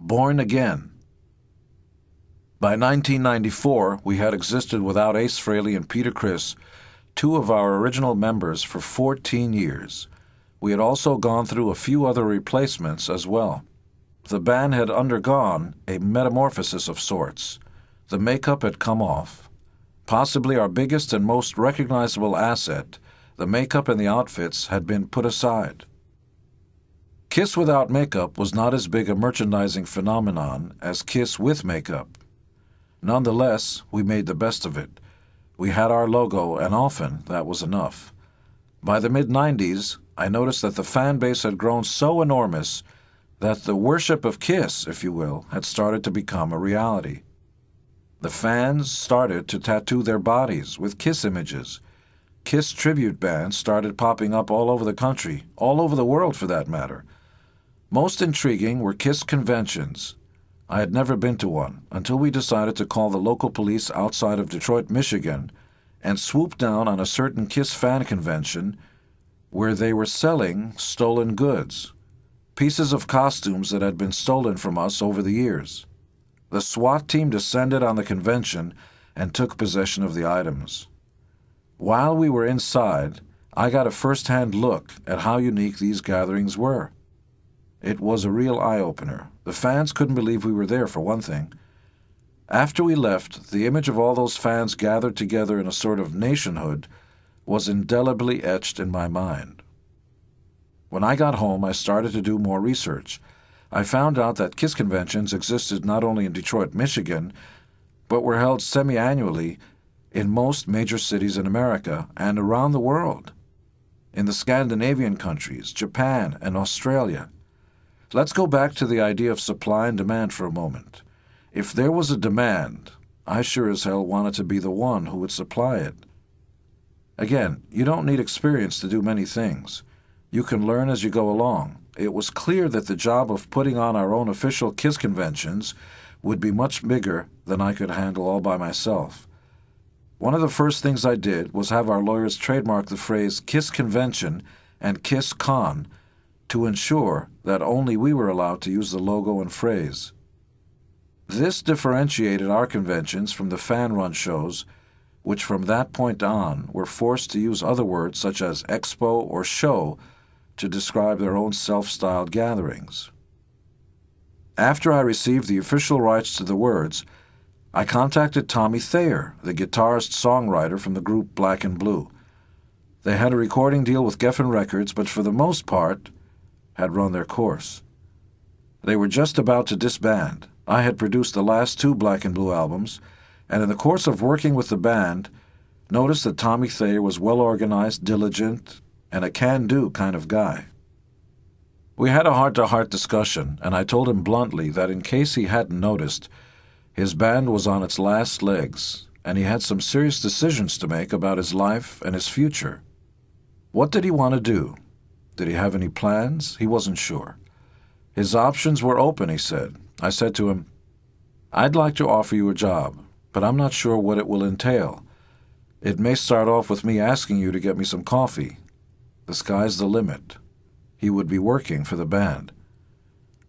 Born again. By 1994, we had existed without Ace Frehley and Peter Criss, two of our original members, for 14 years. We had also gone through a few other replacements as well. The band had undergone a metamorphosis of sorts. The makeup had come off. Possibly our biggest and most recognizable asset, the makeup and the outfits, had been put aside. Kiss without makeup was not as big a merchandising phenomenon as Kiss with makeup. Nonetheless, we made the best of it. We had our logo, and often that was enough. By the mid-90s, I noticed that the fan base had grown so enormous that the worship of Kiss, if you will, had started to become a reality. The fans started to tattoo their bodies with Kiss images. Kiss tribute bands started popping up all over the country, all over the world for that matter. Most intriguing were Kiss conventions. I had never been to one until we decided to call the local police outside of Detroit, Michigan, and swoop down on a certain Kiss fan convention where they were selling stolen goods, pieces of costumes that had been stolen from us over the years. The SWAT team descended on the convention and took possession of the items. While we were inside, I got a first-hand look at how unique these gatherings were. It was a real eye-opener. The fans couldn't believe we were there, for one thing. After we left, the image of all those fans gathered together in a sort of nationhood was indelibly etched in my mind. When I got home, I started to do more research. I found out that Kiss conventions existed not only in Detroit, Michigan, but were held semi-annually in most major cities in America and around the world, in the Scandinavian countries, Japan, and Australia. Let's go back to the idea of supply and demand for a moment. If there was a demand, I sure as hell wanted to be the one who would supply it. Again, you don't need experience to do many things. You can learn as you go along. It was clear that the job of putting on our own official Kiss conventions would be much bigger than I could handle all by myself. One of the first things I did was have our lawyers trademark the phrase Kiss Convention and Kiss Con to ensure that only we were allowed to use the logo and phrase. This differentiated our conventions from the fan-run shows, which from that point on were forced to use other words such as expo or show to describe their own self-styled gatherings. After I received the official rights to the words, I contacted Tommy Thayer, the guitarist-songwriter from the group Black and Blue. They had a recording deal with Geffen Records, but for the most part had run their course. They were just about to disband. I had produced the last two Black and Blue albums, and in the course of working with the band, noticed that Tommy Thayer was well-organized, diligent, and a can-do kind of guy. We had a heart-to-heart discussion, and I told him bluntly that in case he hadn't noticed, his band was on its last legs, and he had some serious decisions to make about his life and his future. What did he want to do? Did he have any plans? He wasn't sure. His options were open, he said. I said to him, "I'd like to offer you a job, but I'm not sure what it will entail. It may start off with me asking you to get me some coffee. The sky's the limit." He would be working for the band.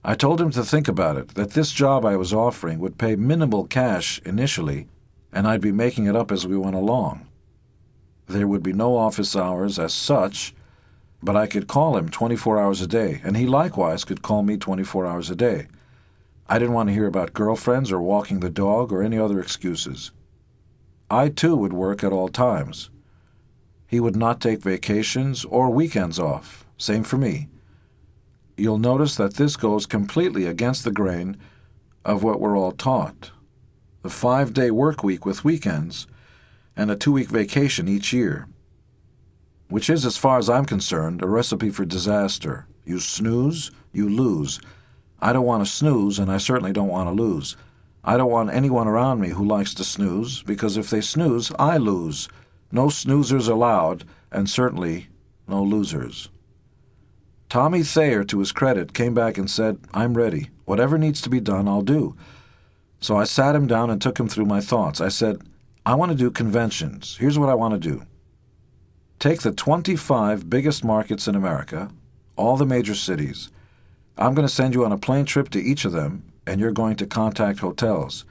I told him to think about it, that this job I was offering would pay minimal cash initially, and I'd be making it up as we went along. There would be no office hours as such, but I could call him 24 hours a day, and he likewise could call me 24 hours a day. I didn't want to hear about girlfriends or walking the dog or any other excuses. I, too, would work at all times. He would not take vacations or weekends off. Same for me. You'll notice that this goes completely against the grain of what we're all taught. The 5-day work week with weekends and a 2-week vacation each year, which is, as far as I'm concerned, a recipe for disaster. You snooze, you lose. I don't want to snooze, and I certainly don't want to lose. I don't want anyone around me who likes to snooze, because if they snooze, I lose. No snoozers allowed, and certainly no losers. Tommy Thayer, to his credit, came back and said, "I'm ready. Whatever needs to be done, I'll do." So I sat him down and took him through my thoughts. I said, "I want to do conventions. Here's what I want to do. Take the 25 biggest markets in America, all the major cities. I'm going to send you on a plane trip to each of them, and you're going to contact hotels.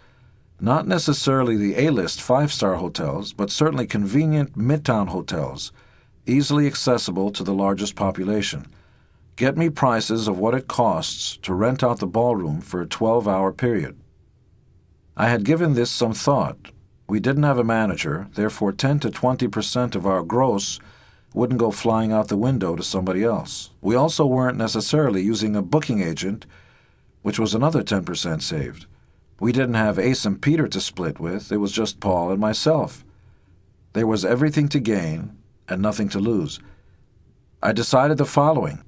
Not necessarily the A-list 5-star hotels, but certainly convenient midtown hotels, easily accessible to the largest population. Get me prices of what it costs to rent out the ballroom for a 12-hour period. I had given this some thought. We didn't have a manager, therefore 10 to 20% of our gross wouldn't go flying out the window to somebody else. We also weren't necessarily using a booking agent, which was another 10% saved. We didn't have Ace and Peter to split with, it was just Paul and myself. There was everything to gain and nothing to lose. I decided the following: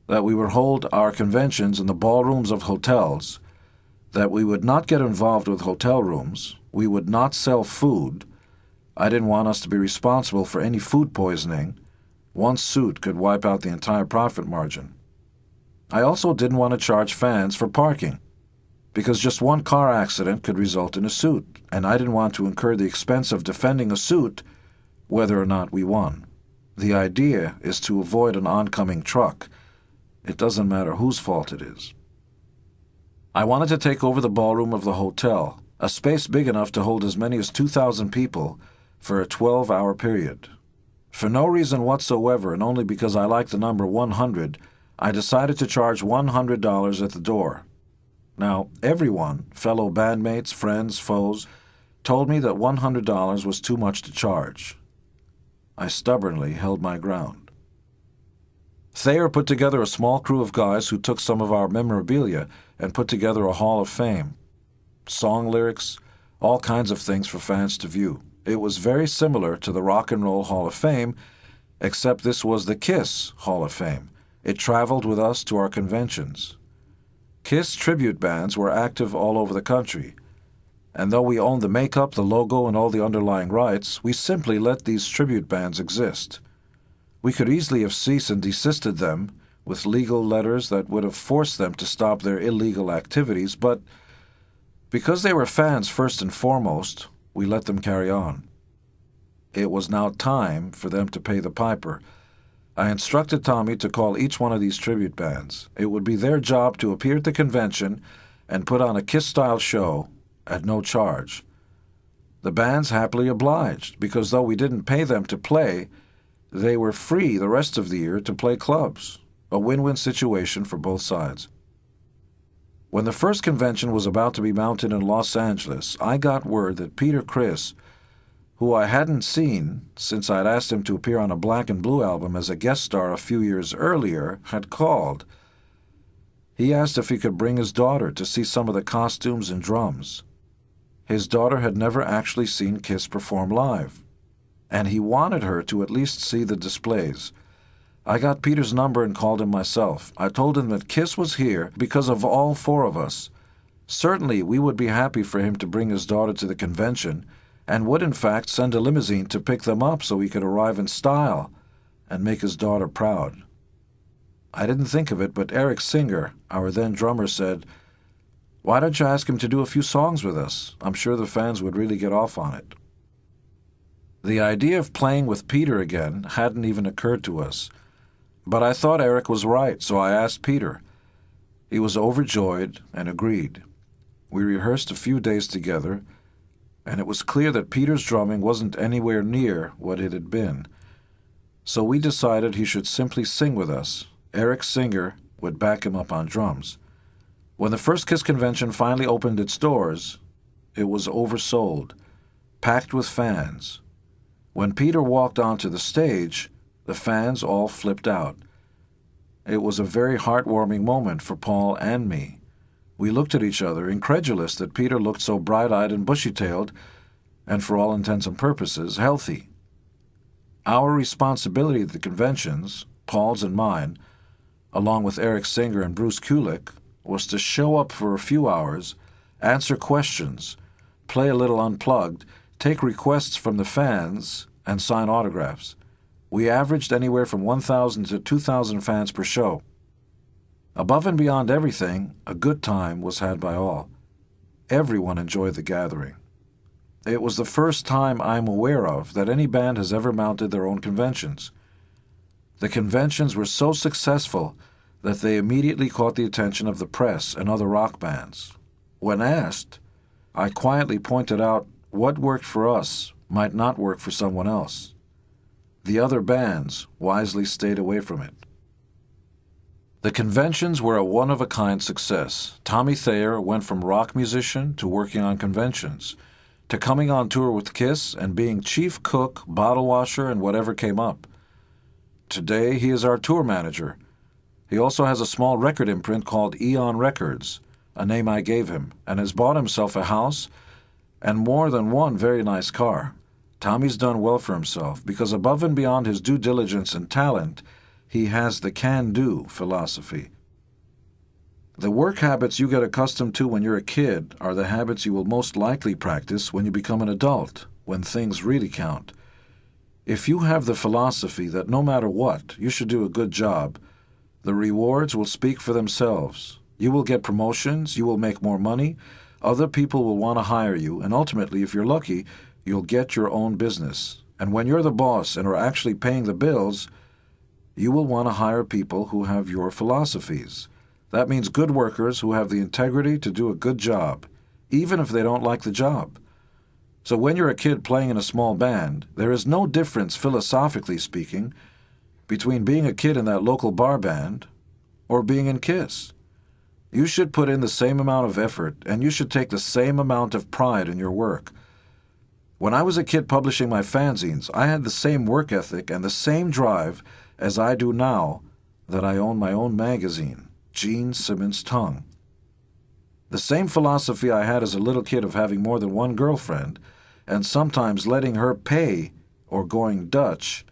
that we would hold our conventions in the ballrooms of hotels, that we would not get involved with hotel rooms, we would not sell food. I didn't want us to be responsible for any food poisoning. One suit could wipe out the entire profit margin. I also didn't want to charge fans for parking, because just one car accident could result in a suit, and I didn't want to incur the expense of defending a suit whether or not we won. The idea is to avoid an oncoming truck. It doesn't matter whose fault it is. I wanted to take over the ballroom of the hotel, a space big enough to hold as many as 2,000 people, for a 12-hour period. For no reason whatsoever, and only because I like the number 100, I decided to charge $100 at the door. Now, everyone, fellow bandmates, friends, foes, told me that $100 was too much to charge. I stubbornly held my ground. Thayer put together a small crew of guys who took some of our memorabilia and put together a hall of fame. Song lyrics, all kinds of things for fans to view. It was very similar to the Rock and Roll Hall of Fame, except this was the Kiss Hall of Fame. It traveled with us to our conventions. Kiss tribute bands were active all over the country, and though we owned the makeup, the logo, and all the underlying rights, we simply let these tribute bands exist. We could easily have ceased and desisted them with legal letters that would have forced them to stop their illegal activities, but because they were fans first and foremost, we let them carry on. It was now time for them to pay the piper. I instructed Tommy to call each one of these tribute bands. It would be their job to appear at the convention and put on a Kiss-style show at no charge. The bands happily obliged, because though we didn't pay them to play, they were free the rest of the year to play clubs, a win-win situation for both sides. When the first convention was about to be mounted in Los Angeles, I got word that Peter Criss, who I hadn't seen since I'd asked him to appear on a Black and Blue album as a guest star a few years earlier, had called. He asked if he could bring his daughter to see some of the costumes and drums. His daughter had never actually seen Kiss perform live, and he wanted her to at least see the displays. I got Peter's number and called him myself. I told him that Kiss was here because of all four of us. Certainly we would be happy for him to bring his daughter to the convention, and would in fact send a limousine to pick them up so he could arrive in style and make his daughter proud. I didn't think of it, but Eric Singer, our then drummer, said, "Why don't you ask him to do a few songs with us? I'm sure the fans would really get off on it." The idea of playing with Peter again hadn't even occurred to us. But I thought Eric was right, so I asked Peter. He was overjoyed and agreed. We rehearsed a few days together, and it was clear that Peter's drumming wasn't anywhere near what it had been. So we decided he should simply sing with us. Eric Singer would back him up on drums. When the first Kiss convention finally opened its doors, it was oversold, packed with fans. When Peter walked onto the stage, the fans all flipped out. It was a very heartwarming moment for Paul and me. We looked at each other, incredulous that Peter looked so bright-eyed and bushy-tailed, and for all intents and purposes, healthy. Our responsibility at the conventions, Paul's and mine, along with Eric Singer and Bruce Kulick, was to show up for a few hours, answer questions, play a little unplugged, take requests from the fans, and sign autographs. We averaged anywhere from 1,000 to 2,000 fans per show. Above and beyond everything, a good time was had by all. Everyone enjoyed the gathering. It was the first time I'm aware of that any band has ever mounted their own conventions. The conventions were so successful that they immediately caught the attention of the press and other rock bands. When asked, I quietly pointed out what worked for us might not work for someone else. The other bands wisely stayed away from it. The conventions were a one-of-a-kind success. Tommy Thayer went from rock musician to working on conventions, to coming on tour with Kiss and being chief cook, bottle washer, and whatever came up. Today, he is our tour manager. He also has a small record imprint called Eon Records, a name I gave him, and has bought himself a house and more than one very nice car. Tommy's done well for himself because above and beyond his due diligence and talent, he has the can-do philosophy. The work habits you get accustomed to when you're a kid are the habits you will most likely practice when you become an adult, when things really count. If you have the philosophy that no matter what, you should do a good job, the rewards will speak for themselves. You will get promotions, you will make more money, other people will want to hire you, and ultimately, if you're lucky, you'll get your own business. And when you're the boss and are actually paying the bills, you will want to hire people who have your philosophies. That means good workers who have the integrity to do a good job, even if they don't like the job. So when you're a kid playing in a small band, there is no difference, philosophically speaking, between being a kid in that local bar band or being in Kiss. You should put in the same amount of effort, and you should take the same amount of pride in your work. When I was a kid publishing my fanzines, I had the same work ethic and the same drive as I do now that I own my own magazine, Gene Simmons' Tongue. The same philosophy I had as a little kid of having more than one girlfriend, and sometimes letting her pay or going Dutch,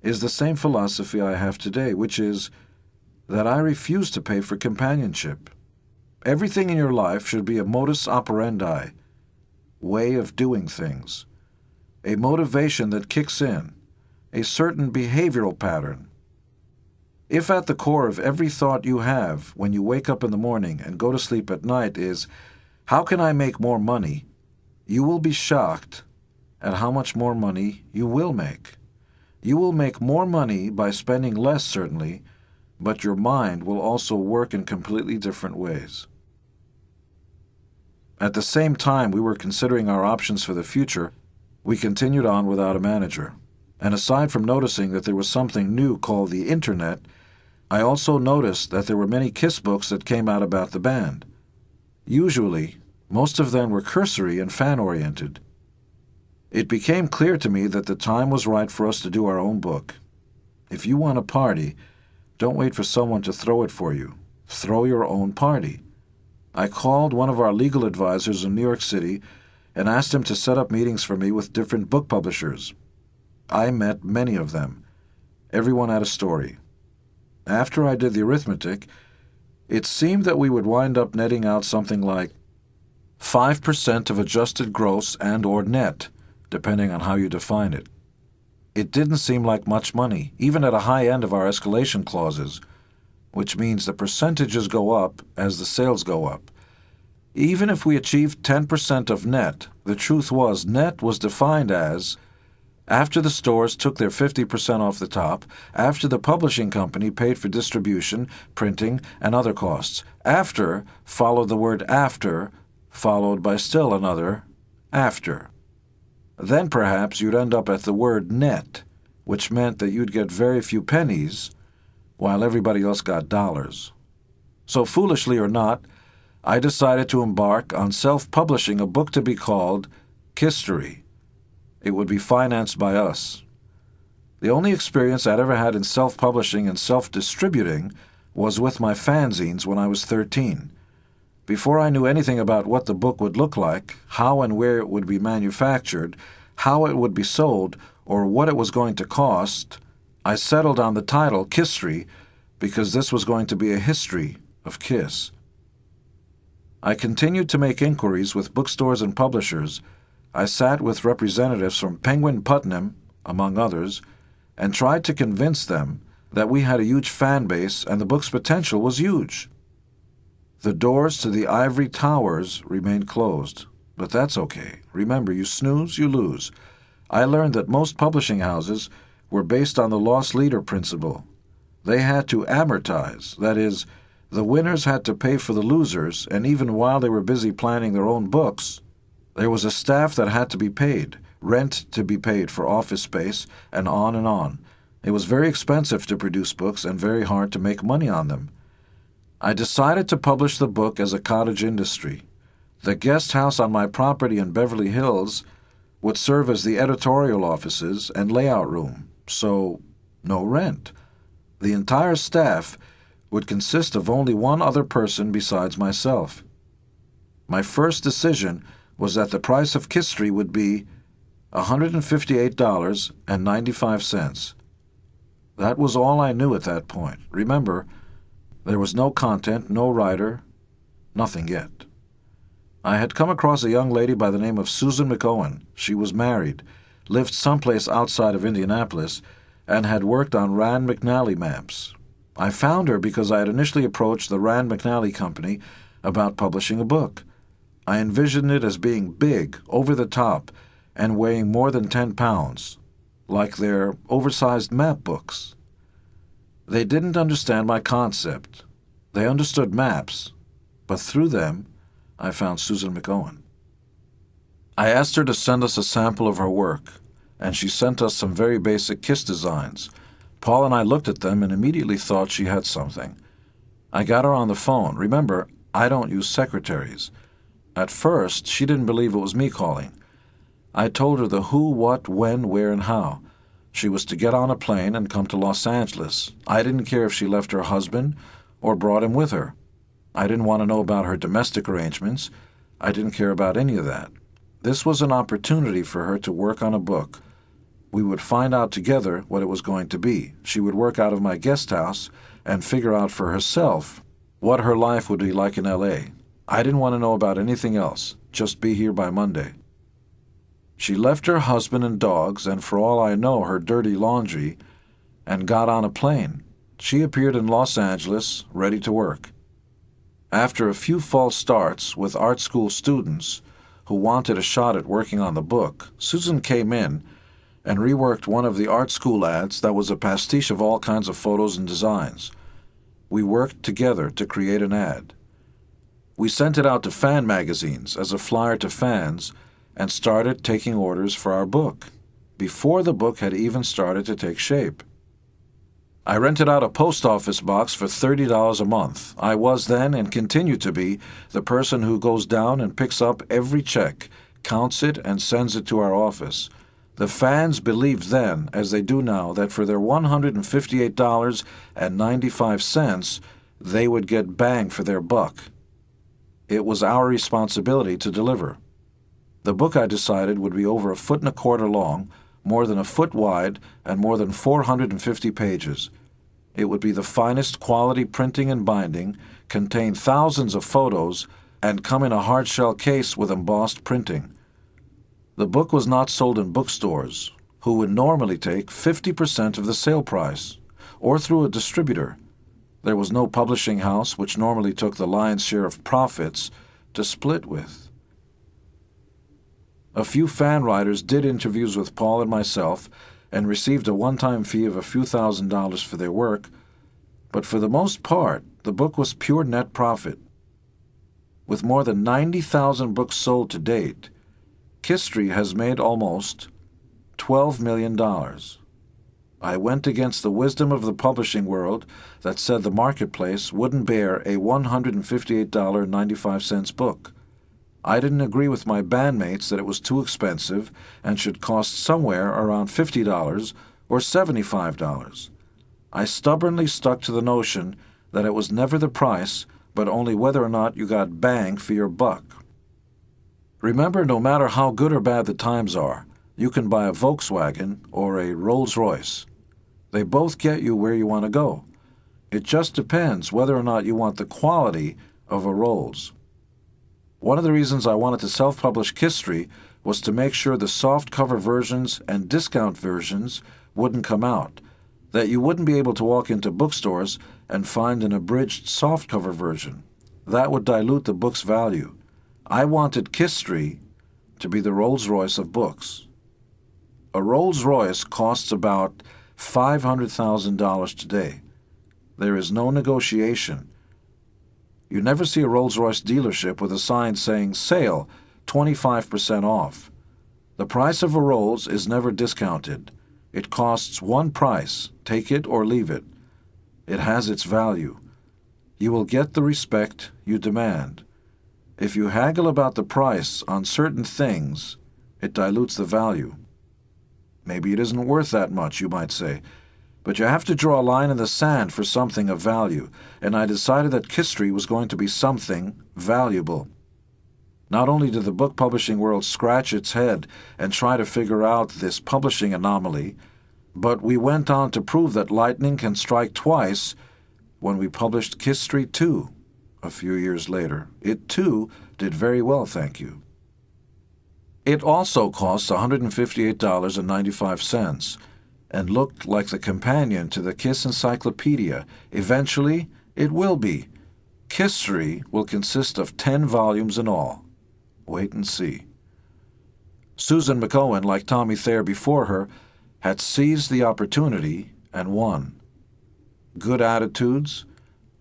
is the same philosophy I have today, which is that I refuse to pay for companionship. Everything in your life should be a modus operandi, way of doing things, a motivation that kicks in, a certain behavioral pattern. If at the core of every thought you have when you wake up in the morning and go to sleep at night is, how can I make more money? You will be shocked at how much more money you will make. You will make more money by spending less, certainly, but your mind will also work in completely different ways. At the same time we were considering our options for the future, we continued on without a manager. And aside from noticing that there was something new called the Internet, I also noticed that there were many Kiss books that came out about the band. Usually, most of them were cursory and fan-oriented. It became clear to me that the time was right for us to do our own book. If you want a party, don't wait for someone to throw it for you. Throw your own party. I called one of our legal advisors in New York City and asked him to set up meetings for me with different book publishers. I met many of them. Everyone had a story. After I did the arithmetic, it seemed that we would wind up netting out something like 5% of adjusted gross and or net, depending on how you define it. It didn't seem like much money, even at a high end of our escalation clauses, which means the percentages go up as the sales go up. Even if we achieved 10% of net, the truth was net was defined as after the stores took their 50% off the top, after the publishing company paid for distribution, printing, and other costs. After followed the word after, followed by still another after. Then perhaps you'd end up at the word net, which meant that you'd get very few pennies, while everybody else got dollars. So foolishly or not, I decided to embark on self-publishing a book to be called Kisstory. It would be financed by us. The only experience I'd ever had in self-publishing and self-distributing was with my fanzines when I was 13. Before I knew anything about what the book would look like, how and where it would be manufactured, how it would be sold, or what it was going to cost, I settled on the title Kisstory because this was going to be a history of Kiss. I continued to make inquiries with bookstores and publishers. I sat with representatives from Penguin Putnam, among others, and tried to convince them that we had a huge fan base and the book's potential was huge. The doors to the ivory towers remained closed, but that's okay. Remember, you snooze, you lose. I learned that most publishing houses were based on the loss leader principle. They had to amortize, that is, The winners had to pay for the losers, and even while they were busy planning their own books, there was a staff that had to be paid, rent to be paid for office space, and on and on. It was very expensive to produce books and very hard to make money on them. I decided to publish the book as a cottage industry. The guest house on my property in Beverly Hills would serve as the editorial offices and layout room, so no rent. The entire staff would consist of only one other person besides myself. My first decision was that the price of Kisstory would be $158.95. That was all I knew at that point. Remember, there was no content, no writer, nothing yet. I had come across a young lady by the name of Susan McOwen. She was married, lived someplace outside of Indianapolis, and had worked on Rand McNally maps. I found her because I had initially approached the Rand McNally Company about publishing a book. I envisioned it as being big, over the top, and weighing more than 10 pounds, like their oversized map books. They didn't understand my concept. They understood maps, but through them, I found Susan McOwen. I asked her to send us a sample of her work, and she sent us some very basic kiss designs. Paul and I looked at them and immediately thought she had something. I got her on the phone. Remember, I don't use secretaries. At first, she didn't believe it was me calling. I told her the who, what, when, where, and how. She was to get on a plane and come to Los Angeles. I didn't care if she left her husband or brought him with her. I didn't want to know about her domestic arrangements. I didn't care about any of that. This was an opportunity for her to work on a book. We would find out together what it was going to be. She would work out of my guest house and figure out for herself what her life would be like in L.A. I didn't want to know about anything else. Just be here by Monday. She left her husband and dogs, and for all I know, her dirty laundry, and got on a plane. She appeared in Los Angeles, ready to work. After a few false starts with art school students who wanted a shot at working on the book, Susan came in and reworked one of the art school ads that was a pastiche of all kinds of photos and designs. We worked together to create an ad. We sent it out to fan magazines as a flyer to fans and started taking orders for our book, before the book had even started to take shape. I rented out a post office box for $30 a month. I was then, and continue to be, the person who goes down and picks up every check, counts it, and sends it to our office. The fans believed then, as they do now, that for their $158.95, they would get bang for their buck. It was our responsibility to deliver. The book, I decided, would be over 1.25 feet long, more than 1 foot wide, and more than 450 pages. It would be the finest quality printing and binding, contain thousands of photos, and come in a hard-shell case with embossed printing. The book was not sold in bookstores, who would normally take 50% of the sale price, or through a distributor. There was no publishing house, which normally took the lion's share of profits, to split with. A few fan writers did interviews with Paul and myself and received a one-time fee of a few $1,000s for their work, but for the most part, the book was pure net profit. With more than 90,000 books sold to date, Kisstory has made almost $12 million. I went against the wisdom of the publishing world that said the marketplace wouldn't bear a $158.95 book. I didn't agree with my bandmates that it was too expensive and should cost somewhere around $50 or $75. I stubbornly stuck to the notion that it was never the price, but only whether or not you got bang for your buck. Remember, no matter how good or bad the times are, you can buy a Volkswagen or a Rolls-Royce. They both get you where you want to go. It just depends whether or not you want the quality of a Rolls. One of the reasons I wanted to self-publish Kisstory was to make sure the soft-cover versions and discount versions wouldn't come out, that you wouldn't be able to walk into bookstores and find an abridged softcover version. That would dilute the book's value. I wanted Kisstory to be the Rolls-Royce of books. A Rolls-Royce costs about $500,000 today. There is no negotiation. You never see a Rolls-Royce dealership with a sign saying, "Sale, 25% off." The price of a Rolls is never discounted. It costs one price, take it or leave it. It has its value. You will get the respect you demand. If you haggle about the price on certain things, it dilutes the value. Maybe it isn't worth that much, you might say, but you have to draw a line in the sand for something of value, and I decided that Kisstory was going to be something valuable. Not only did the book publishing world scratch its head and try to figure out this publishing anomaly, but we went on to prove that lightning can strike twice when we published Kisstory 2 a few years later. It, too, did very well, thank you. It also cost $158.95 and looked like the companion to the Kiss Encyclopedia. Eventually, it will be. Kisstory will consist of 10 volumes in all. Wait and see. Susan McOwen, like Tommy Thayer before her, had seized the opportunity and won. Good attitudes,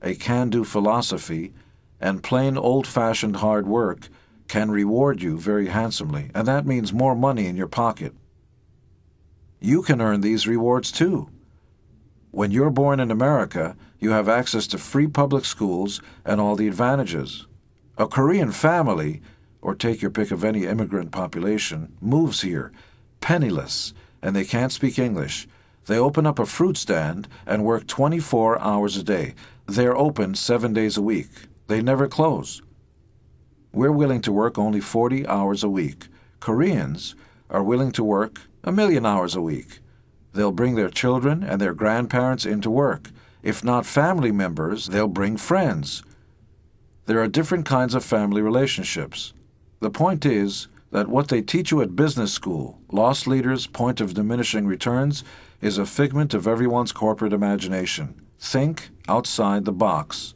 a can-do philosophy, and plain old-fashioned hard work can reward you very handsomely, and that means more money in your pocket. You can earn these rewards too. When you're born in America, you have access to free public schools and all the advantages. A Korean family, or take your pick of any immigrant population, moves here, penniless, and they can't speak English. They open up a fruit stand and work 24 hours a day. They're open 7 days a week. They never close. We're willing to work only 40 hours a week. Koreans are willing to work 1,000,000 hours a week. They'll bring their children and their grandparents into work. If not family members, they'll bring friends. There are different kinds of family relationships. The point is that what they teach you at business school, lost leaders' point of diminishing returns, is a figment of everyone's corporate imagination. Think outside the box.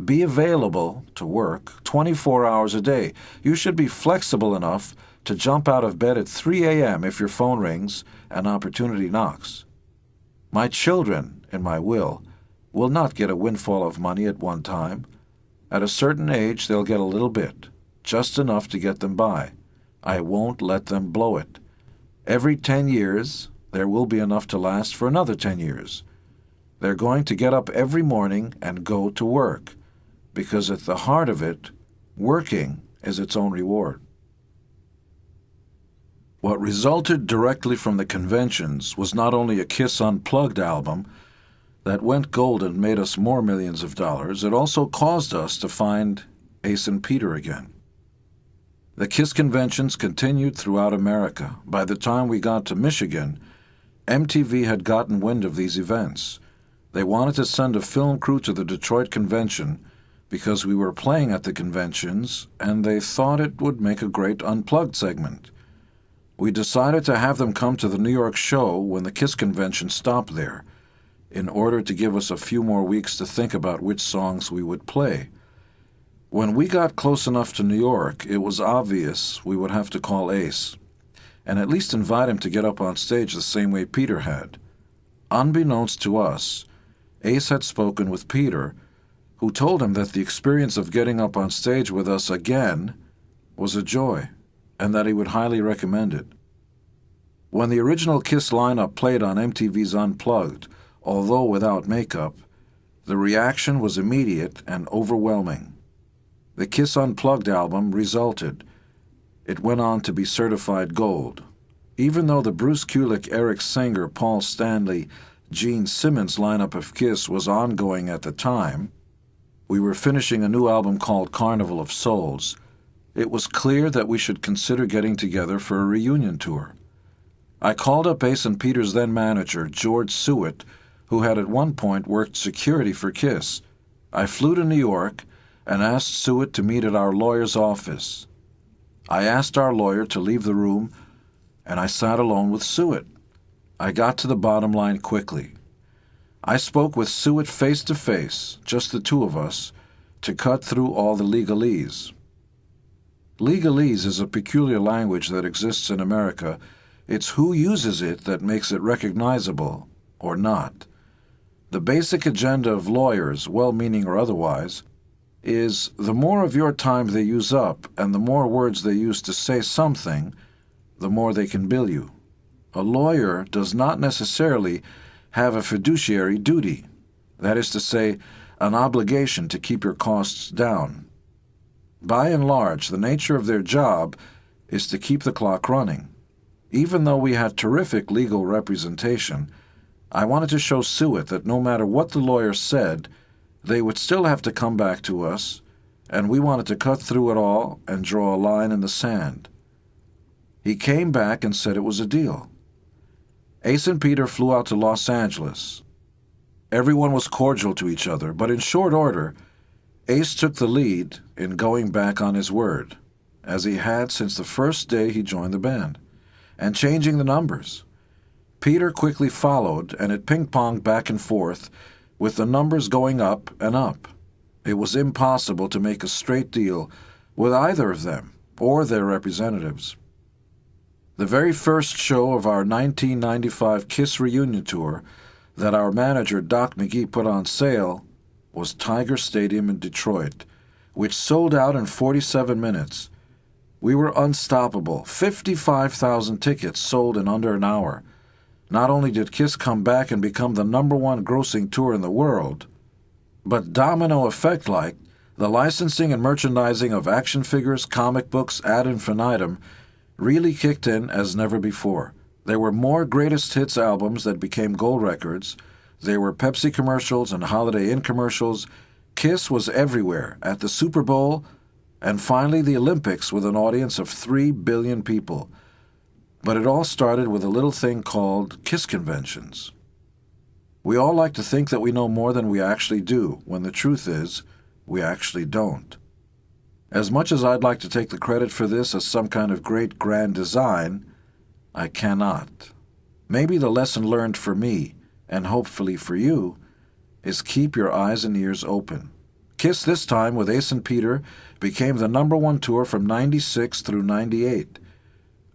Be available to work 24 hours a day. You should be flexible enough to jump out of bed at 3 a.m. if your phone rings and opportunity knocks. My children, in my will not get a windfall of money at one time. At a certain age, they'll get a little bit, just enough to get them by. I won't let them blow it. Every 10 years, there will be enough to last for another 10 years. They're going to get up every morning and go to work, because at the heart of it, working is its own reward. What resulted directly from the conventions was not only a Kiss Unplugged album that went gold and made us more millions of dollars, it also caused us to find Ace and Peter again. The Kiss conventions continued throughout America. By the time we got to Michigan, MTV had gotten wind of these events. They wanted to send a film crew to the Detroit convention because we were playing at the conventions, and they thought it would make a great Unplugged segment. We decided to have them come to the New York show when the Kiss convention stopped there, in order to give us a few more weeks to think about which songs we would play. When we got close enough to New York, it was obvious we would have to call Ace, and at least invite him to get up on stage the same way Peter had. Unbeknownst to us, Ace had spoken with Peter, who told him that the experience of getting up on stage with us again was a joy, and that he would highly recommend it. When the original Kiss lineup played on MTV's Unplugged, although without makeup, the reaction was immediate and overwhelming. The Kiss Unplugged album resulted. It went on to be certified gold. Even though the Bruce Kulick, Eric Singer, Paul Stanley, Gene Simmons lineup of Kiss was ongoing at the time, we were finishing a new album called Carnival of Souls. It was clear that we should consider getting together for a reunion tour. I called up Ace and Peter's then manager, George Sewitt, who had at one point worked security for Kiss. I flew to New York and asked Sewitt to meet at our lawyer's office. I asked our lawyer to leave the room, and I sat alone with Sewitt. I got to the bottom line quickly. I spoke with Sewitt face to face, just the two of us, to cut through all the legalese. Legalese is a peculiar language that exists in America. It's who uses it that makes it recognizable or not. The basic agenda of lawyers, well-meaning or otherwise, is the more of your time they use up and the more words they use to say something, the more they can bill you. A lawyer does not necessarily have a fiduciary duty, that is to say, an obligation to keep your costs down. By and large, the nature of their job is to keep the clock running. Even though we had terrific legal representation, I wanted to show Suet that no matter what the lawyer said, they would still have to come back to us, and we wanted to cut through it all and draw a line in the sand. He came back and said it was a deal. Ace and Peter flew out to Los Angeles. Everyone was cordial to each other, but in short order, Ace took the lead in going back on his word, as he had since the first day he joined the band, and changing the numbers. Peter quickly followed, and it ping-ponged back and forth, with the numbers going up and up. It was impossible to make a straight deal with either of them or their representatives. The very first show of our 1995 Kiss reunion tour that our manager Doc McGee put on sale was Tiger Stadium in Detroit, which sold out in 47 minutes. We were unstoppable. 55,000 tickets sold in under an hour. Not only did Kiss come back and become the #1 grossing tour in the world, but domino effect-like, the licensing and merchandising of action figures, comic books, ad infinitum really kicked in as never before. There were more greatest hits albums that became gold records. There were Pepsi commercials and Holiday Inn commercials. Kiss was everywhere, at the Super Bowl, and finally the Olympics with an audience of 3 billion people. But it all started with a little thing called Kiss conventions. We all like to think that we know more than we actually do, when the truth is, we actually don't. As much as I'd like to take the credit for this as some kind of great grand design, I cannot. Maybe the lesson learned for me, and hopefully for you, is keep your eyes and ears open. Kiss this time with Ace and Peter became the #1 tour from 96 through 98.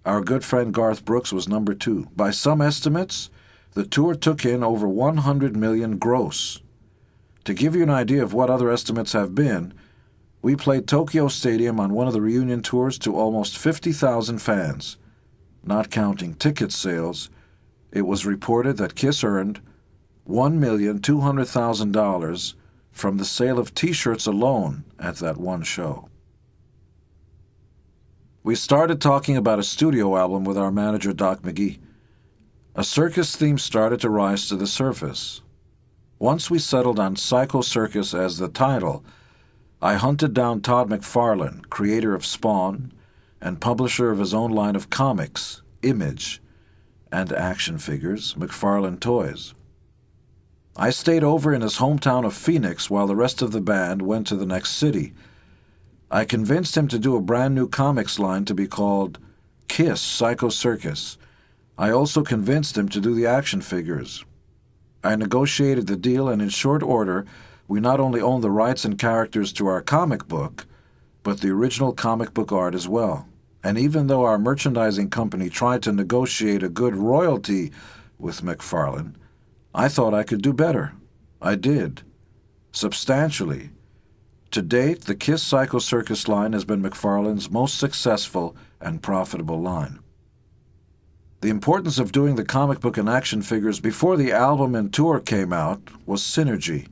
Our good friend Garth Brooks was #2. By some estimates, the tour took in over 100 million gross. To give you an idea of what other estimates have been, we played Tokyo Stadium on one of the reunion tours to almost 50,000 fans. Not counting ticket sales, it was reported that Kiss earned $1,200,000 from the sale of T-shirts alone at that one show. We started talking about a studio album with our manager Doc McGee. A circus theme started to rise to the surface. Once we settled on Psycho Circus as the title, I hunted down Todd McFarlane, creator of Spawn and publisher of his own line of comics, Image, and action figures, McFarlane Toys. I stayed over in his hometown of Phoenix while the rest of the band went to the next city. I convinced him to do a brand new comics line to be called Kiss Psycho Circus. I also convinced him to do the action figures. I negotiated the deal, and in short order, we not only owned the rights and characters to our comic book, but the original comic book art as well. And even though our merchandising company tried to negotiate a good royalty with McFarlane, I thought I could do better. I did. Substantially. To date, the Kiss Psycho Circus line has been McFarlane's most successful and profitable line. The importance of doing the comic book and action figures before the album and tour came out was synergy,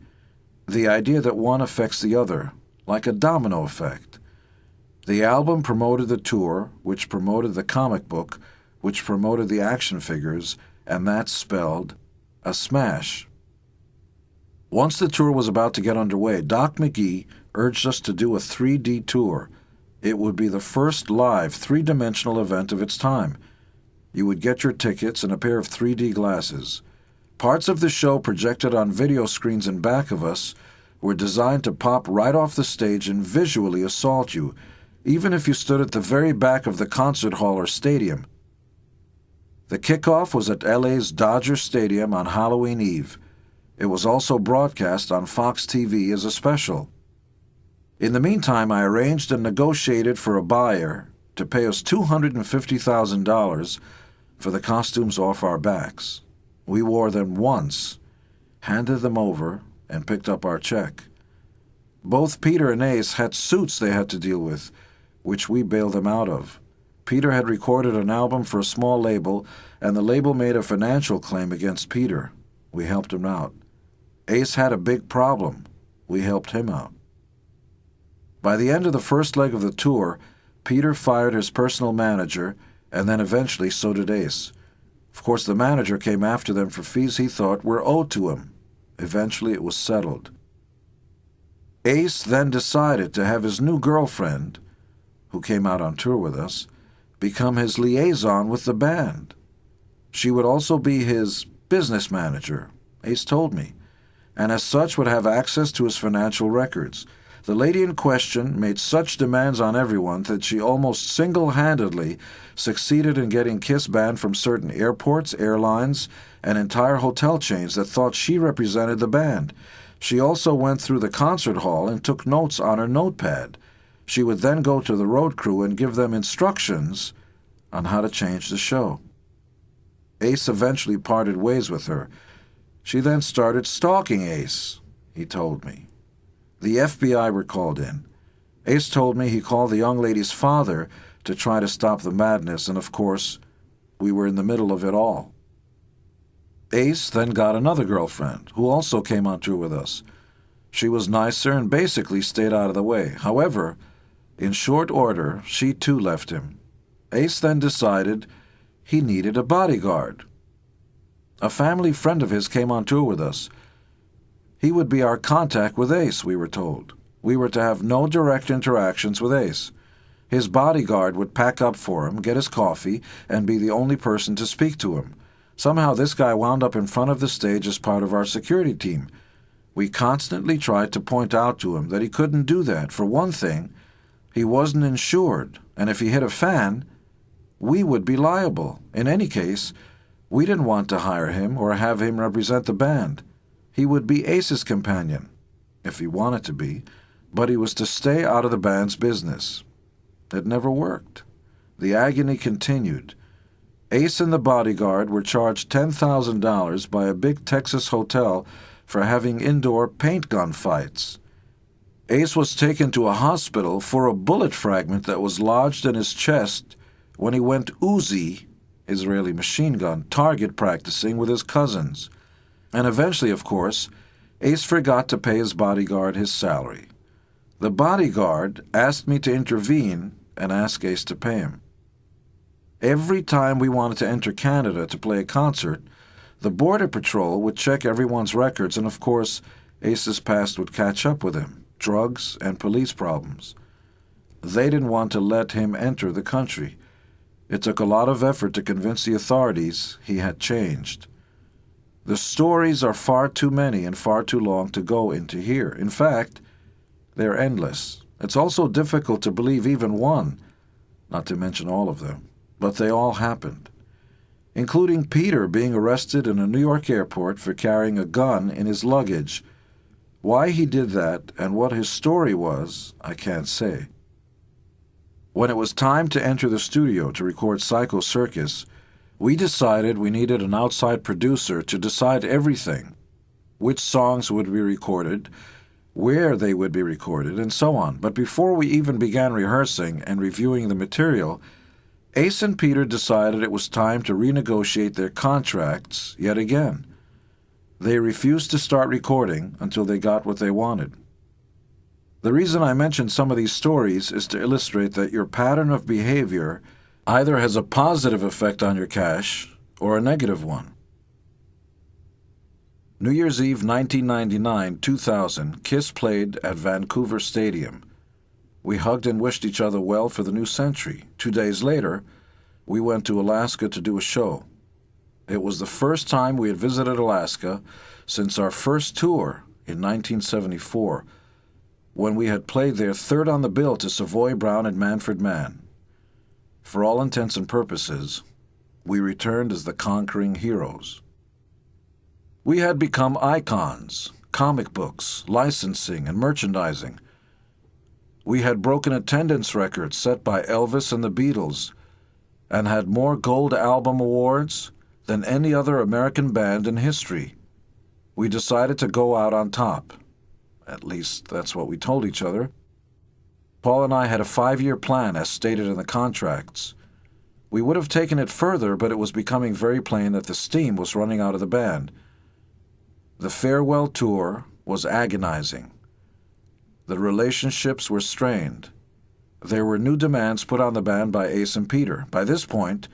the idea that one affects the other, like a domino effect. The album promoted the tour, which promoted the comic book, which promoted the action figures, and that spelled a smash. Once the tour was about to get underway, Doc McGee urged us to do a 3D tour. It would be the first live three-dimensional event of its time. You would get your tickets and a pair of 3D glasses. Parts of the show projected on video screens in back of us were designed to pop right off the stage and visually assault you, even if you stood at the very back of the concert hall or stadium. The kickoff was at LA's Dodger Stadium on Halloween Eve. It was also broadcast on Fox TV as a special. In the meantime, I arranged and negotiated for a buyer to pay us $250,000 for the costumes off our backs. We wore them once, handed them over, and picked up our check. Both Peter and Ace had suits they had to deal with, which we bailed them out of. Peter had recorded an album for a small label, and the label made a financial claim against Peter. We helped him out. Ace had a big problem. We helped him out. By the end of the first leg of the tour, Peter fired his personal manager, and then eventually so did Ace. Of course, the manager came after them for fees he thought were owed to him. Eventually, it was settled. Ace then decided to have his new girlfriend, who came out on tour with us, become his liaison with the band. She would also be his business manager, Ace told me, and as such would have access to his financial records. The lady in question made such demands on everyone that she almost single-handedly succeeded in getting Kiss banned from certain airports, airlines, and entire hotel chains that thought she represented the band. She also went through the concert hall and took notes on her notepad. She would then go to the road crew and give them instructions on how to change the show. Ace eventually parted ways with her. She then started stalking Ace, he told me. The FBI were called in. Ace told me he called the young lady's father to try to stop the madness, and of course, we were in the middle of it all. Ace then got another girlfriend, who also came on tour with us. She was nicer and basically stayed out of the way. However, in short order, she too left him. Ace then decided he needed a bodyguard. A family friend of his came on tour with us. He would be our contact with Ace, we were told. We were to have no direct interactions with Ace. His bodyguard would pack up for him, get his coffee, and be the only person to speak to him. Somehow this guy wound up in front of the stage as part of our security team. We constantly tried to point out to him that he couldn't do that. For one thing, he wasn't insured, and if he hit a fan, we would be liable. In any case, we didn't want to hire him or have him represent the band. He would be Ace's companion, if he wanted to be, but he was to stay out of the band's business. It never worked. The agony continued. Ace and the bodyguard were charged $10,000 by a big Texas hotel for having indoor paint gun fights. Ace was taken to a hospital for a bullet fragment that was lodged in his chest when he went Uzi, Israeli machine gun, target practicing with his cousins. And eventually, of course, Ace forgot to pay his bodyguard his salary. The bodyguard asked me to intervene and ask Ace to pay him. Every time we wanted to enter Canada to play a concert, the Border Patrol would check everyone's records, and of course, Ace's past would catch up with him, drugs and police problems. They didn't want to let him enter the country. It took a lot of effort to convince the authorities he had changed. The stories are far too many and far too long to go into here. In fact, they're endless. It's also difficult to believe even one, not to mention all of them, but they all happened, including Peter being arrested in a New York airport for carrying a gun in his luggage. Why he did that and what his story was, I can't say. When it was time to enter the studio to record Psycho Circus, we decided we needed an outside producer to decide everything, which songs would be recorded, where they would be recorded, and so on. But before we even began rehearsing and reviewing the material, Ace and Peter decided it was time to renegotiate their contracts yet again. They refused to start recording until they got what they wanted. The reason I mention some of these stories is to illustrate that your pattern of behavior either has a positive effect on your cash or a negative one. New Year's Eve 1999-2000, Kiss played at Vancouver Stadium. We hugged and wished each other well for the new century. 2 days later, we went to Alaska to do a show. It was the first time we had visited Alaska since our first tour in 1974, when we had played there third on the bill to Savoy Brown and Manfred Mann. For all intents and purposes, we returned as the conquering heroes. We had become icons, comic books, licensing, and merchandising. We had broken attendance records set by Elvis and the Beatles, and had more gold album awards than any other American band in history. We decided to go out on top. At least, that's what we told each other. Paul and I had a 5-year plan as stated in the contracts. We would have taken it further, but it was becoming very plain that the steam was running out of the band. The farewell tour was agonizing. The relationships were strained. There were new demands put on the band by Ace and Peter. By this point,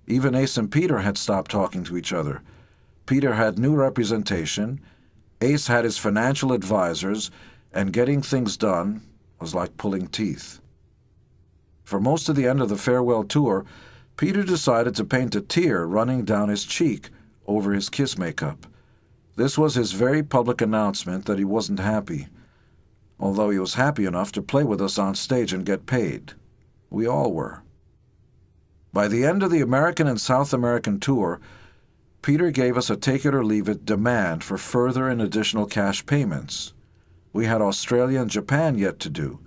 even Ace and Peter had stopped talking to each other. Peter had new representation, Ace had his financial advisors, and getting things done was like pulling teeth. For most of the end of the farewell tour, Peter decided to paint a tear running down his cheek over his Kiss makeup. This was his very public announcement that he wasn't happy, although he was happy enough to play with us on stage and get paid. We all were. By the end of the American and South American tour, Peter gave us a take-it-or-leave-it demand for further and additional cash payments. We had Australia and Japan yet to do.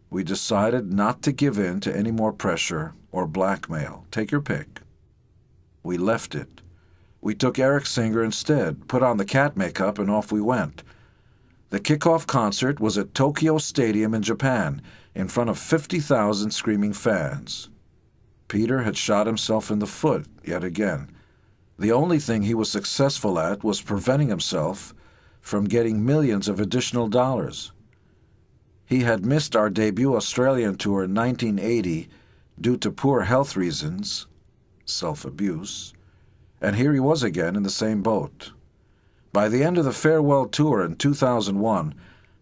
We decided not to give in to any more pressure or blackmail. Take your pick. We left it. We took Eric Singer instead, put on the cat makeup, and off we went. The kickoff concert was at Tokyo Stadium in Japan, in front of 50,000 screaming fans. Peter had shot himself in the foot yet again. The only thing he was successful at was preventing himself from getting millions of additional dollars. He had missed our debut Australian tour in 1980 due to poor health reasons, self-abuse, and here he was again in the same boat. By the end of the farewell tour in 2001,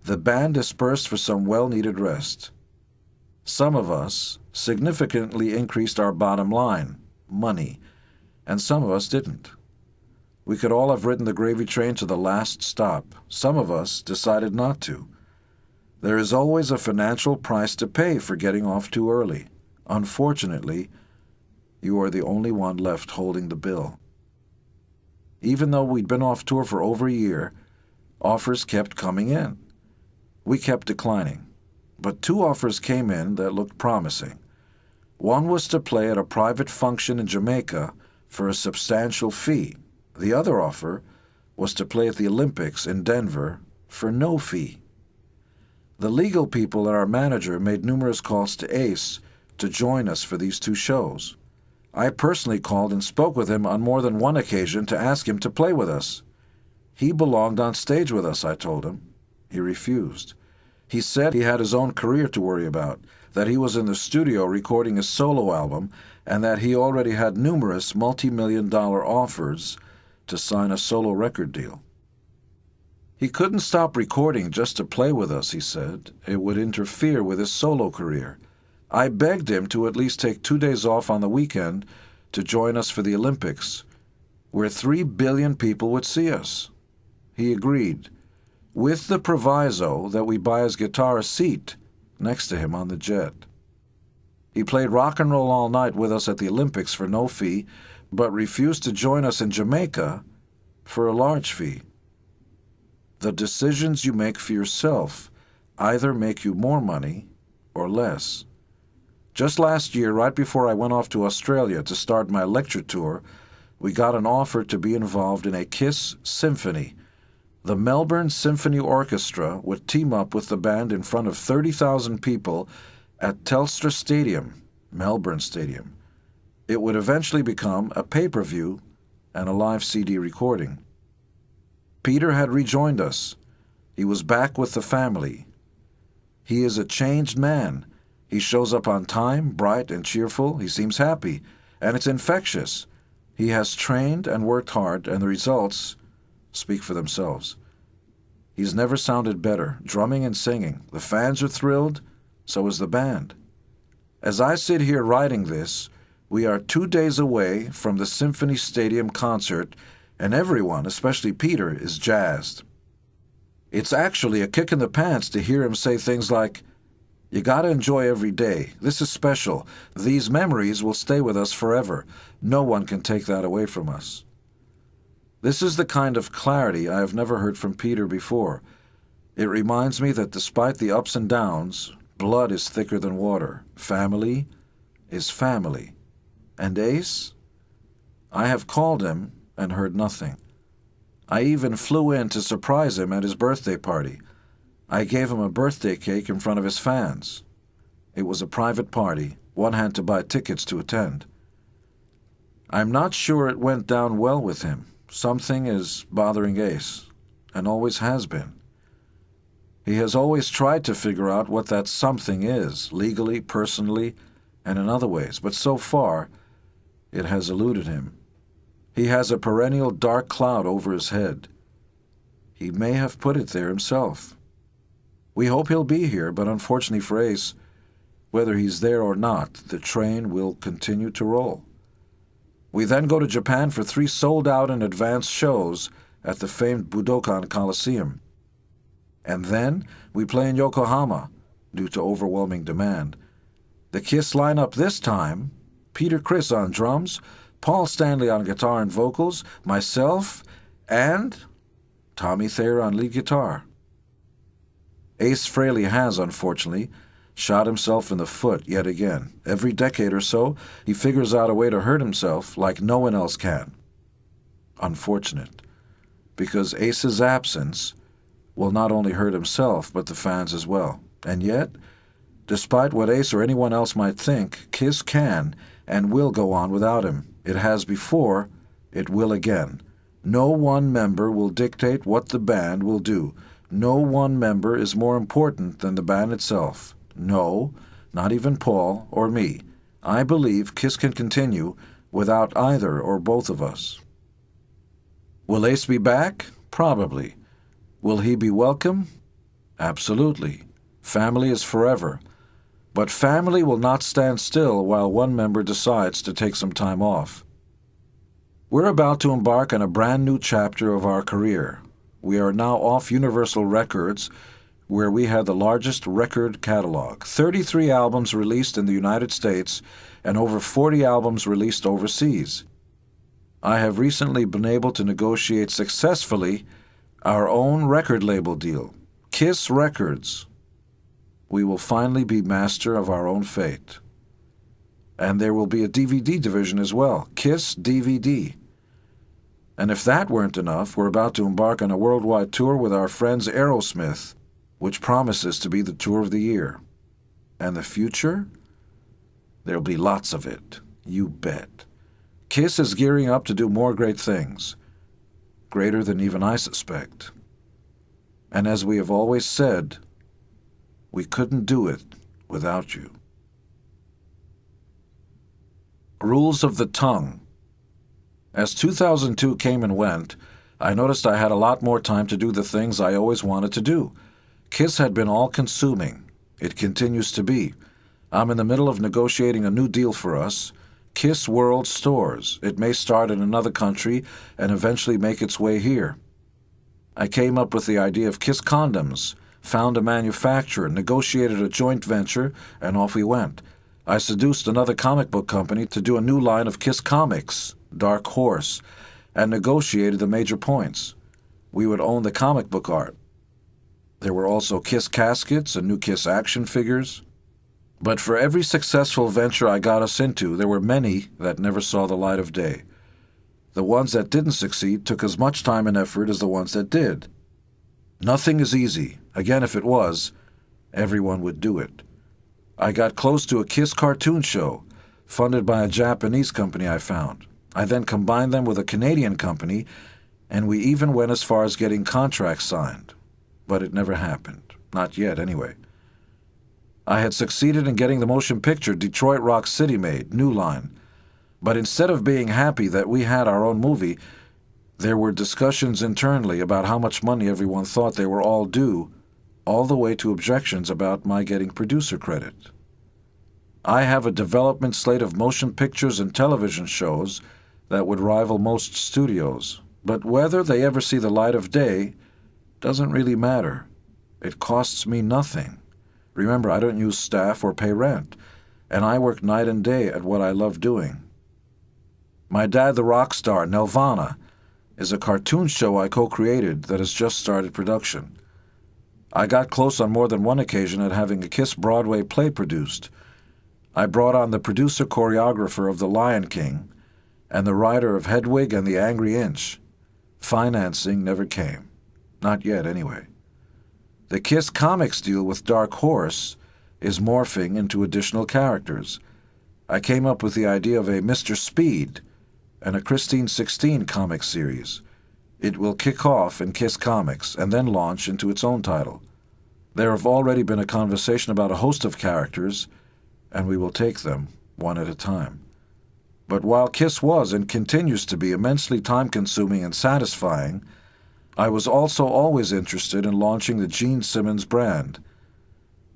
the band dispersed for some well-needed rest. Some of us significantly increased our bottom line, money, and some of us didn't. We could all have ridden the gravy train to the last stop. Some of us decided not to. There is always a financial price to pay for getting off too early. Unfortunately, you are the only one left holding the bill. Even though we'd been off tour for over a year, offers kept coming in. We kept declining. But 2 offers came in that looked promising. One was to play at a private function in Jamaica for a substantial fee. The other offer was to play at the Olympics in Denver for no fee. The legal people and our manager made numerous calls to Ace to join us for these 2 shows. I personally called and spoke with him on more than one occasion to ask him to play with us. He belonged on stage with us, I told him. He refused. He said he had his own career to worry about, that he was in the studio recording a solo album, and that he already had numerous multi-million-dollar offers to sign a solo record deal. He couldn't stop recording just to play with us, he said. It would interfere with his solo career. I begged him to at least take 2 days off on the weekend to join us for the Olympics, where 3 billion people would see us. He agreed, with the proviso that we buy his guitar a seat next to him on the jet. He played rock and roll all night with us at the Olympics for no fee, but refused to join us in Jamaica for a large fee. The decisions you make for yourself either make you more money or less. Just last year, right before I went off to Australia to start my lecture tour, we got an offer to be involved in a Kiss symphony. The Melbourne Symphony Orchestra would team up with the band in front of 30,000 people at Telstra Stadium, Melbourne Stadium. It would eventually become a pay-per-view and a live CD recording. Peter had rejoined us. He was back with the family. He is a changed man. He shows up on time, bright and cheerful. He seems happy, and it's infectious. He has trained and worked hard, and the results speak for themselves. He's never sounded better, drumming and singing. The fans are thrilled, so is the band. As I sit here writing this, we are 2 days away from the Symphony Stadium concert, and everyone, especially Peter, is jazzed. It's actually a kick in the pants to hear him say things like, "You gotta enjoy every day. This is special. These memories will stay with us forever. No one can take that away from us." This is the kind of clarity I have never heard from Peter before. It reminds me that despite the ups and downs, blood is thicker than water. Family is family. And Ace? I have called him and heard nothing. I even flew in to surprise him at his birthday party. I gave him a birthday cake in front of his fans. It was a private party. One had to buy tickets to attend. I'm not sure it went down well with him. Something is bothering Ace, and always has been. He has always tried to figure out what that something is, legally, personally, and in other ways, but so far, it has eluded him. He has a perennial dark cloud over his head. He may have put it there himself. We hope he'll be here, but unfortunately for Ace, whether he's there or not, the train will continue to roll. We then go to Japan for 3 sold-out in advance shows at the famed Budokan Coliseum. And then we play in Yokohama, due to overwhelming demand. The Kiss lineup this time: Peter Criss on drums, Paul Stanley on guitar and vocals, myself, and Tommy Thayer on lead guitar. Ace Frehley has, unfortunately, shot himself in the foot yet again. Every decade or so, he figures out a way to hurt himself like no one else can. Unfortunate, because Ace's absence will not only hurt himself, but the fans as well. And yet, despite what Ace or anyone else might think, Kiss can and will go on without him. It has before, it will again. No one member will dictate what the band will do. No one member is more important than the band itself. No, not even Paul or me. I believe Kiss can continue without either or both of us. Will Ace be back? Probably. Will he be welcome? Absolutely. Family is forever. But family will not stand still while one member decides to take some time off. We're about to embark on a brand new chapter of our career. We are now off Universal Records, where we had the largest record catalog, 33 albums released in the United States and over 40 albums released overseas. I have recently been able to negotiate successfully our own record label deal, Kiss Records. We will finally be master of our own fate. And there will be a DVD division as well, Kiss DVD. And if that weren't enough, we're about to embark on a worldwide tour with our friends Aerosmith, which promises to be the tour of the year. And the future? There'll be lots of it, you bet. Kiss is gearing up to do more great things, greater than even I suspect. And as we have always said, we couldn't do it without you. Rules of the tongue. As 2002 came and went, I noticed I had a lot more time to do the things I always wanted to do. Kiss had been all-consuming. It continues to be. I'm in the middle of negotiating a new deal for us, Kiss World Stores. It may start in another country and eventually make its way here. I came up with the idea of Kiss Condoms, found a manufacturer, negotiated a joint venture, and off we went. I seduced another comic book company to do a new line of Kiss Comics, Dark Horse, and negotiated the major points. We would own the comic book art. There were also Kiss caskets and new Kiss action figures. But for every successful venture I got us into, there were many that never saw the light of day. The ones that didn't succeed took as much time and effort as the ones that did. Nothing is easy. Again, if it was, everyone would do it. I got close to a Kiss cartoon show, funded by a Japanese company I found. I then combined them with a Canadian company, and we even went as far as getting contracts signed. But it never happened. Not yet, anyway. I had succeeded in getting the motion picture Detroit Rock City made, New Line. But instead of being happy that we had our own movie, there were discussions internally about how much money everyone thought they were all due, all the way to objections about my getting producer credit. I have a development slate of motion pictures and television shows that would rival most studios, but whether they ever see the light of day doesn't really matter. It costs me nothing. Remember, I don't use staff or pay rent, and I work night and day at what I love doing. My Dad the Rock Star, Nelvana, is a cartoon show I co-created that has just started production. I got close on more than one occasion at having a Kiss Broadway play produced. I brought on the producer-choreographer of The Lion King and the writer of Hedwig and the Angry Inch. Financing never came. Not yet, anyway. The Kiss Comics deal with Dark Horse is morphing into additional characters. I came up with the idea of a Mr. Speed and a Christine 16 comic series. It will kick off in Kiss Comics and then launch into its own title. There have already been a conversation about a host of characters, and we will take them one at a time. But while Kiss was and continues to be immensely time-consuming and satisfying, I was also always interested in launching the Gene Simmons brand.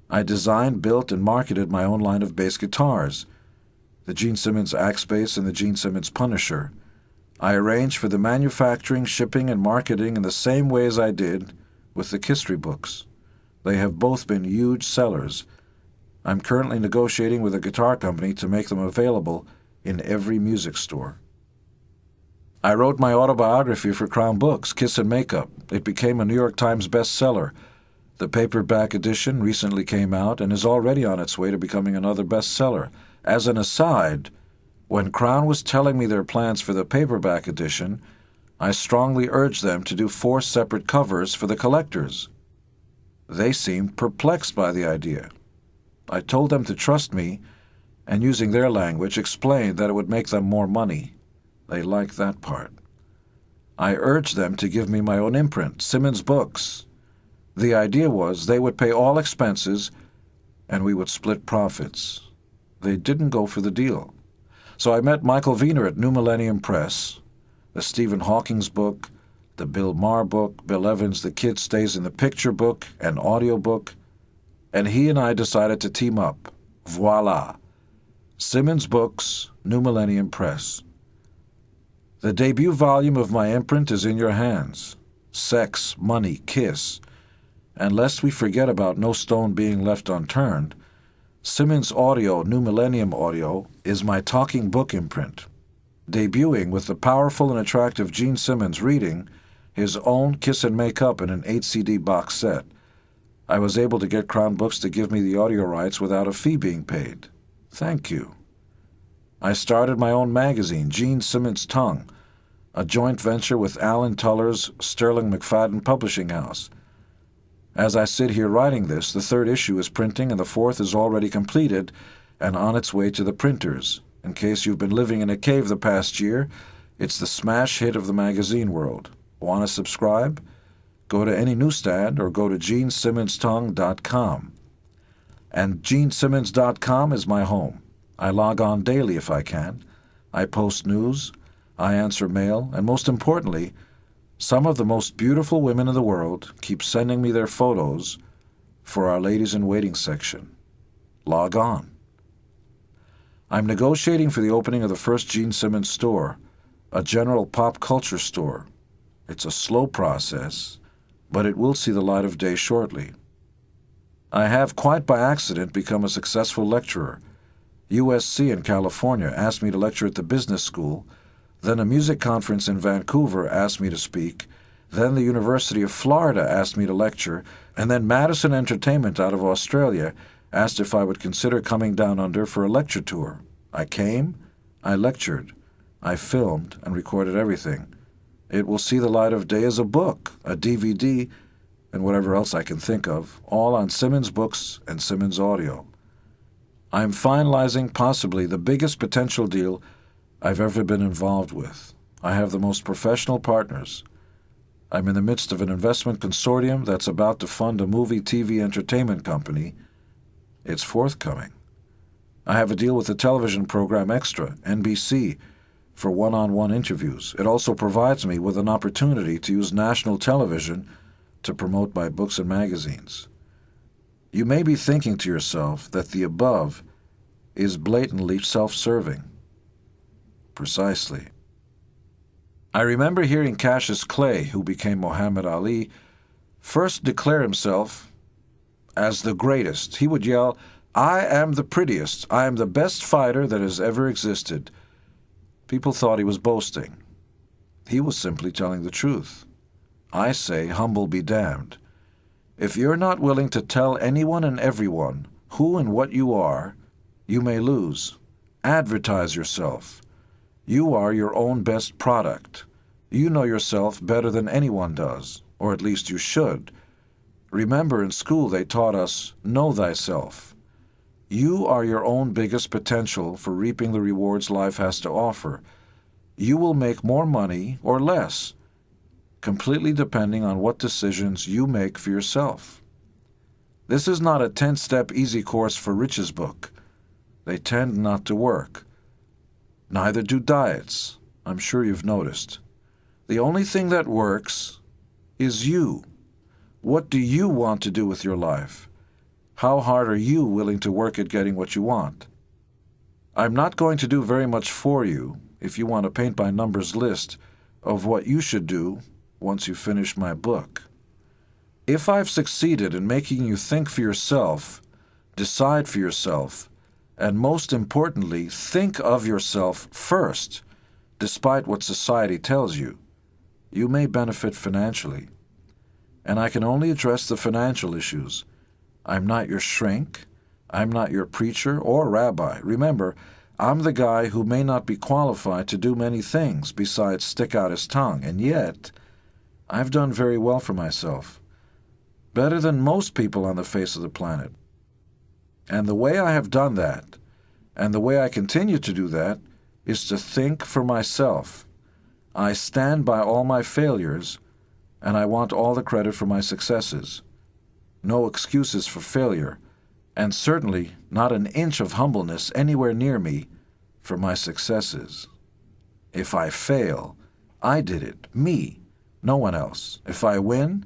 I designed, built, and marketed my own line of bass guitars, the Gene Simmons Axe Bass and the Gene Simmons Punisher. I arranged for the manufacturing, shipping, and marketing in the same way as I did with the Kisstory books. They have both been huge sellers. I'm currently negotiating with a guitar company to make them available in every music store. I wrote my autobiography for Crown Books, Kiss and Makeup. It became a New York Times bestseller. The paperback edition recently came out and is already on its way to becoming another bestseller. As an aside, when Crown was telling me their plans for the paperback edition, I strongly urged them to do 4 separate covers for the collectors. They seemed perplexed by the idea. I told them to trust me, and using their language, explained that it would make them more money. They liked that part. I urged them to give me my own imprint, Simmons Books. The idea was they would pay all expenses, and we would split profits. They didn't go for the deal. So I met Michael Wiener at New Millennium Press, the Stephen Hawking's book, the Bill Maher book, Bill Evans' The Kid Stays in the Picture book, and Audiobook, and he and I decided to team up. Voila! Simmons Books, New Millennium Press. The debut volume of my imprint is in your hands. Sex, Money, Kiss. And lest we forget about no stone being left unturned, Simmons Audio, New Millennium Audio, is my talking book imprint. Debuting with the powerful and attractive Gene Simmons reading his own Kiss and Make Up in an 8-CD box set, I was able to get Crown Books to give me the audio rights without a fee being paid. Thank you. I started my own magazine, Gene Simmons' Tongue, a joint venture with Alan Tuller's Sterling McFadden Publishing House. As I sit here writing this, the 3rd issue is printing and the 4th is already completed and on its way to the printers. In case you've been living in a cave the past year, it's the smash hit of the magazine world. Want to subscribe? Go to any newsstand or go to GeneSimmonsTongue.com. And GeneSimmons.com is my home. I log on daily if I can. I post news, I answer mail, and most importantly, some of the most beautiful women in the world keep sending me their photos for our ladies-in-waiting section. Log on. I'm negotiating for the opening of the first Gene Simmons store, a general pop culture store. It's a slow process, but it will see the light of day shortly. I have, quite by accident, become a successful lecturer. USC in California asked me to lecture at the business school, then a music conference in Vancouver asked me to speak, then the University of Florida asked me to lecture, and then Madison Entertainment out of Australia asked if I would consider coming down under for a lecture tour. I came, I lectured, I filmed and recorded everything. It will see the light of day as a book, a DVD, and whatever else I can think of, all on Simmons Books and Simmons Audio. I am finalizing possibly the biggest potential deal I've ever been involved with. I have the most professional partners. I'm in the midst of an investment consortium that's about to fund a movie TV entertainment company. It's forthcoming. I have a deal with the television program Extra, NBC, for one-on-one interviews. It also provides me with an opportunity to use national television to promote my books and magazines. You may be thinking to yourself that the above is blatantly self-serving. Precisely. I remember hearing Cassius Clay, who became Muhammad Ali, first declare himself as the greatest. He would yell, "I am the prettiest. I am the best fighter that has ever existed." People thought he was boasting. He was simply telling the truth. I say, humble be damned. If you're not willing to tell anyone and everyone who and what you are, you may lose. Advertise yourself. You are your own best product. You know yourself better than anyone does, or at least you should. Remember, in school they taught us, know thyself. You are your own biggest potential for reaping the rewards life has to offer. You will make more money or less, completely depending on what decisions you make for yourself. This is not a 10-step easy course for riches book. They tend not to work. Neither do diets, I'm sure you've noticed. The only thing that works is you. What do you want to do with your life? How hard are you willing to work at getting what you want? I'm not going to do very much for you if you want a paint-by-numbers list of what you should do once you finish my book. If I've succeeded in making you think for yourself, decide for yourself, and most importantly, think of yourself first, despite what society tells you, you may benefit financially. And I can only address the financial issues. I'm not your shrink. I'm not your preacher or rabbi. Remember, I'm the guy who may not be qualified to do many things besides stick out his tongue, and yet I've done very well for myself, better than most people on the face of the planet. And the way I have done that, and the way I continue to do that, is to think for myself. I stand by all my failures, and I want all the credit for my successes. No excuses for failure, and certainly not an inch of humbleness anywhere near me for my successes. If I fail, I did it, me, no one else. If I win,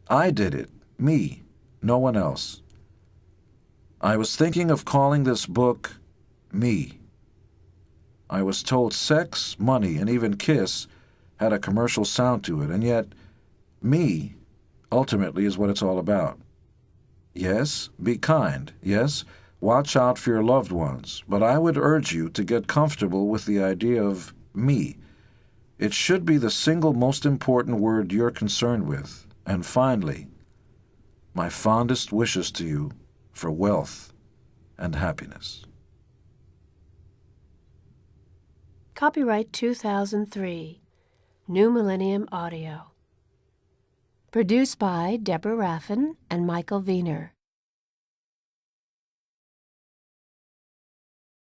I did it, me, no one else. I was thinking of calling this book Me. I was told sex, money, and even kiss had a commercial sound to it, and yet me ultimately is what it's all about. Yes, be kind. Yes, watch out for your loved ones. But I would urge you to get comfortable with the idea of me. It should be the single most important word you're concerned with. And finally, my fondest wishes to you for wealth and happiness. Copyright 2003, New Millennium Audio. Produced by Deborah Raffin and Michael Wiener.